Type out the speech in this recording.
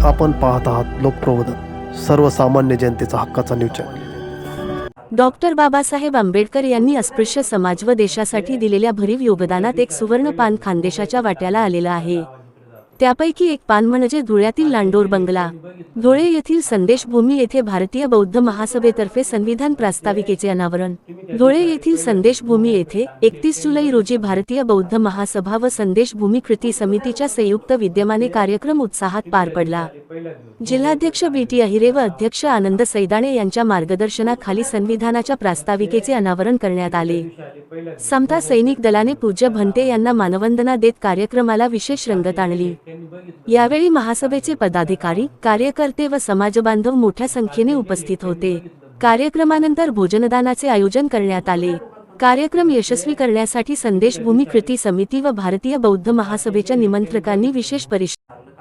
आपण पाहत आहात लोकप्रबोधन, सर्वसामान्य जनतेचा हक्काचा news channel. Doctor Babasaheb Ambedkar यांनी अस्पृश्य समाज व देशासाठी दिलेल्या भरीव योगदानात एक सुवर्ण पान खानदेशाच्या वाट्याला आलेलं आहे। त्यापैकी एक पान म्हणजे धुळ्यातील लांडोर बंगला। धुळे येथील संदेश भूमी येथे भारतीय बौद्ध महासभेतर्फे संविधान प्रास्ताविकेचे अनावरण। धुळे येथील संदेश भूमी येथे 31 जुलै रोजी भारतीय बौद्ध महासभा व संदेश भूमी कृती समितीच्या संयुक्त विद्यमाने कार्यक्रम उत्साहात पार पडला। जिल्हाध्यक्ष बीटी अहिरे व अध्यक्ष आनंद सैदाणे यांच्या मार्गदर्शनाखाली संविधानाच्या प्रास्ताविकेचे अनावरण करण्यात आले। समता सैनिक दलाने पूज्य भंते यांना मानवंदना देत कार्यक्रमाला विशेष रंगत आणली। यावेळी महासभेचे पदाधिकारी, कार्यकर्ते व समाजबांधव मोठ्या संख्येने उपस्थित होते। कार्यक्रमानंतर भोजनदानाचे आयोजन करण्यात आले। कार्यक्रम यशस्वी करण्यासाठी संदेश भूमी कृती समिती व भारतीय बौद्ध महासभेच्या निमंत्रकांनी विशेष परिश्रम